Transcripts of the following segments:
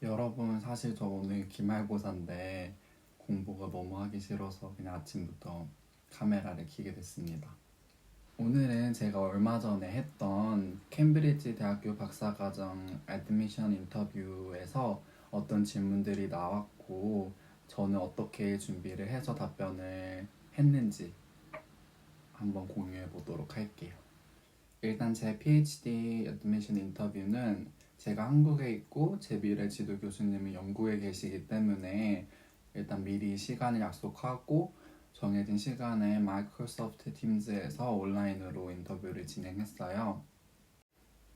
여러분, 사실 저 오늘 기말고사인데 공부가 너무 하기 싫어서 그냥 아침부터 카메라를 켜게 됐습니다. 오늘은 제가 얼마 전에 했던 캠브리지 대학교 박사과정 애드미션 인터뷰에서 어떤 질문들이 나왔고 저는 어떻게 준비를 해서 답변을 했는지 한번 공유해 보도록 할게요. 일단 제 PhD 애드미션 인터뷰는 제가 한국에 있고 제 미래 지도 교수님은 영국에 계시기 때문에 일단 미리 시간을 약속하고 정해진 시간에 마이크로소프트 팀즈에서 온라인으로 인터뷰를 진행했어요.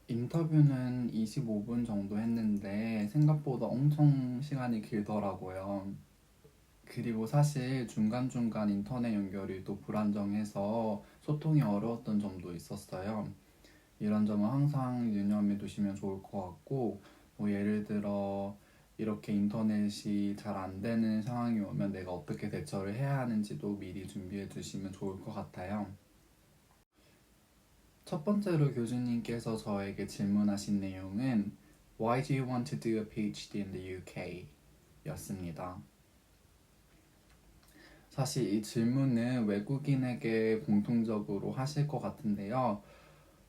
인터뷰는 25분 정도 했는데 생각보다 엄청 시간이 길더라고요. 그리고 사실 중간중간 인터넷 연결이 또 불안정해서 소통이 어려웠던 점도 있었어요. 이런 점은 항상 유념해 두시면 좋을 것 같고, 뭐 예를 들어 이렇게 인터넷이 잘 안 되는 상황이 오면 내가 어떻게 대처를 해야 하는지도 미리 준비해 두시면 좋을 것 같아요. 첫 번째로 교수님께서 저에게 질문하신 내용은 Why do you want to do a PhD in the UK? 였습니다. 사실 이 질문은 외국인에게 공통적으로 하실 것 같은데요.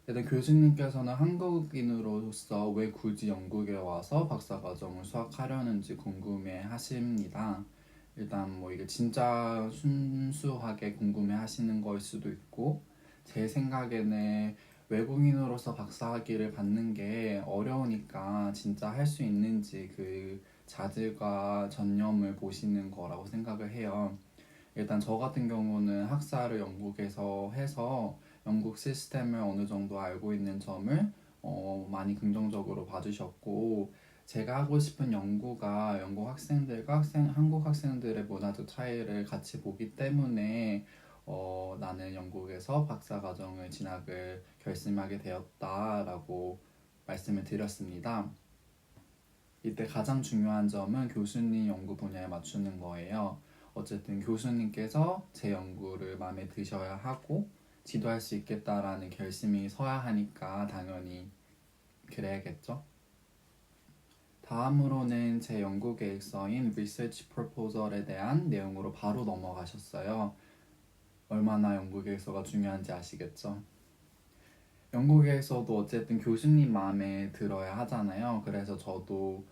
일단 교수님께서는 한국인으로서 왜 굳이 영국에 와서 박사과정을 수학하려는지 궁금해 하십니다. 일단 뭐 이게 진짜 순수하게 궁금해 하시는 걸 수도 있고, 제 생각에는 외국인으로서 박사학위를 받는 게 어려우니까 진짜 할 수 있는지 그 자질과 전념을 보시는 거라고 생각을 해요. 일단 저 같은 경우는 학사를 영국에서 해서 영국 시스템을 어느 정도 알고 있는 점을 많이 긍정적으로 봐주셨고, 제가 하고 싶은 연구가 영국 학생들과 한국 학생들의 문화적 차이를 같이 보기 때문에 나는 영국에서 박사과정을 진학을 결심하게 되었다라고 말씀을 드렸습니다. 이때 가장 중요한 점은 교수님 연구 분야에 맞추는 거예요. 어쨌든 교수님께서 제 연구를 마음에 드셔야 하고 지도할 수 있겠다라는 결심이 서야 하니까 당연히 그래야겠죠. 다음으로는 제 연구 계획서인 Research Proposal에 대한 내용으로 바로 넘어가셨어요. 얼마나 연구 계획서가 중요한지 아시겠죠? 연구 계획서도 어쨌든 교수님 마음에 들어야 하잖아요. 그래서 저도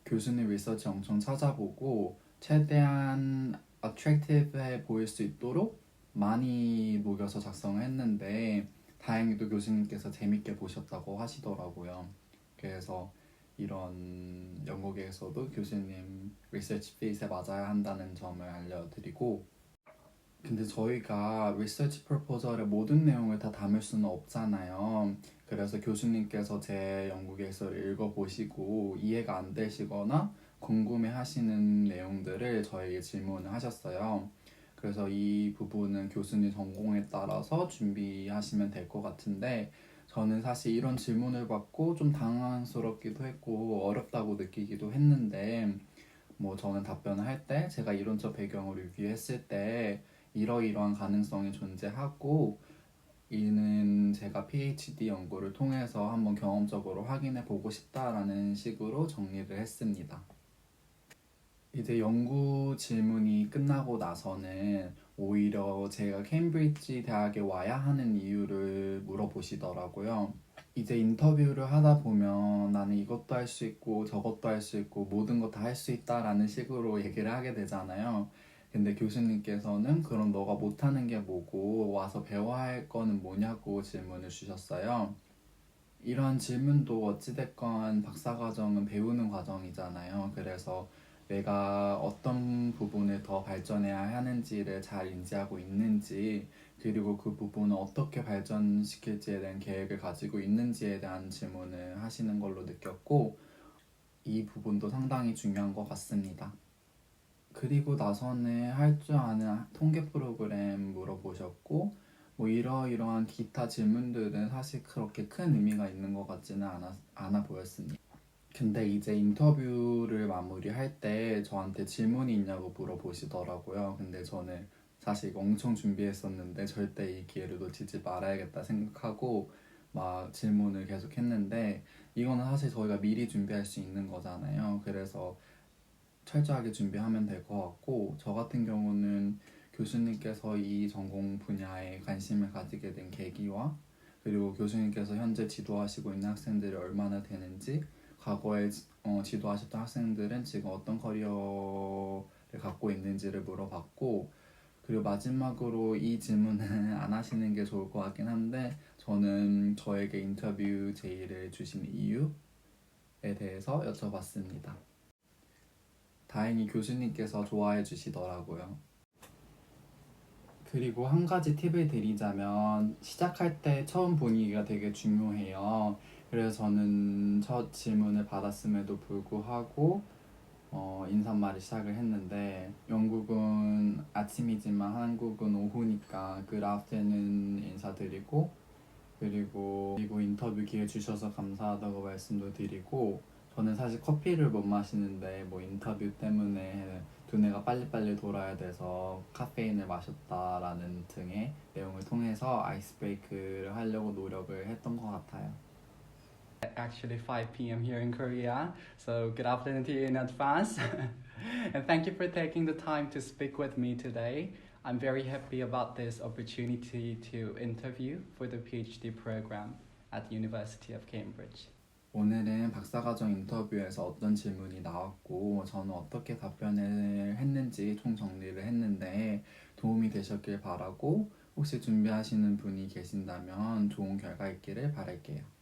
교수님 리서치 엄청 찾아보고 최대한 attractive해 보일 수 있도록 많이 녹여서 작성을 했는데 다행히도 교수님께서 재밌게 보셨다고 하시더라고요. 그래서 이런 영국에서도 교수님 리서치 핏에 맞아야 한다는 점을 알려드리고, 근데 저희가 리서치 프로포절의 모든 내용을 다 담을 수는 없잖아요. 그래서 교수님께서 제 연구 계획서를 읽어보시고 이해가 안 되시거나 궁금해 하시는 내용들을 저에게 질문을 하셨어요. 그래서 이 부분은 교수님 전공에 따라서 준비하시면 될 것 같은데, 저는 사실 이런 질문을 받고 좀 당황스럽기도 했고 어렵다고 느끼기도 했는데, 뭐 저는 답변을 할 때 제가 이론적 배경을 리뷰했을 때 이러이러한 가능성이 존재하고 이는 제가 PhD 연구를 통해서 한번 경험적으로 확인해 보고 싶다라는 식으로 정리를 했습니다. 이제 연구 질문이 끝나고 나서는 오히려 제가 케임브리지 대학에 와야 하는 이유를 물어보시더라고요. 이제 인터뷰를 하다 보면 나는 이것도 할 수 있고 저것도 할 수 있고 모든 거 다 할 수 있다라는 식으로 얘기를 하게 되잖아요. 근데 교수님께서는 그럼 너가 못하는 게 뭐고 와서 배워야 할 거는 뭐냐고 질문을 주셨어요. 이런 질문도 어찌됐건 박사과정은 배우는 과정이잖아요. 그래서 내가 어떤 부분을 더 발전해야 하는지를 잘 인지하고 있는지, 그리고 그 부분을 어떻게 발전시킬지에 대한 계획을 가지고 있는지에 대한 질문을 하시는 걸로 느꼈고, 이 부분도 상당히 중요한 것 같습니다. 그리고 나서는 할 줄 아는 통계 프로그램 물어보셨고, 뭐 이러이러한 기타 질문들은 사실 그렇게 큰 의미가 있는 것 같지는 않아 보였습니다. 근데 이제 인터뷰를 마무리할 때 저한테 질문이 있냐고 물어보시더라고요. 근데 저는 사실 이거 엄청 준비했었는데 절대 이 기회를 놓치지 말아야겠다 생각하고 막 질문을 계속 했는데, 이거는 사실 저희가 미리 준비할 수 있는 거잖아요. 그래서 철저하게 준비하면 될 것 같고, 저 같은 경우는 교수님께서 이 전공 분야에 관심을 가지게 된 계기와 그리고 교수님께서 현재 지도하시고 있는 학생들이 얼마나 되는지, 과거에 지도하셨던 학생들은 지금 어떤 커리어를 갖고 있는지를 물어봤고, 그리고 마지막으로 이 질문은 안 하시는 게 좋을 것 같긴 한데, 저는 저에게 인터뷰 제의를 주신 이유에 대해서 여쭤봤습니다. 다행히 교수님께서 좋아해 주시더라고요. 그리고 한 가지 팁을 드리자면, 시작할 때 처음 분위기가 되게 중요해요. 그래서 저는 첫 질문을 받았음에도 불구하고 인사말을 시작을 했는데, 영국은 아침이지만 한국은 오후니까 good afternoon 인사드리고, 그리고 인터뷰 기회 주셔서 감사하다고 말씀도 드리고, 저는 사실 커피를 못 마시는데 뭐 인터뷰 때문에 두뇌가 빨리빨리 돌아야 돼서 카페인을 마셨다라는 등의 내용을 통해서 아이스 브레이크를 하려고 노력을 했던 것 같아요. Actually 5 p.m. here in Korea. So good afternoon to you in advance. And thank you for taking the time to speak with me today. I'm very happy about this opportunity to interview for the PhD program at the University of Cambridge. 오늘은 박사과정 인터뷰에서 어떤 질문이 나왔고 저는 어떻게 답변을 했는지 총 정리를 했는데 도움이 되셨길 바라고, 혹시 준비하시는 분이 계신다면 좋은 결과 있기를 바랄게요.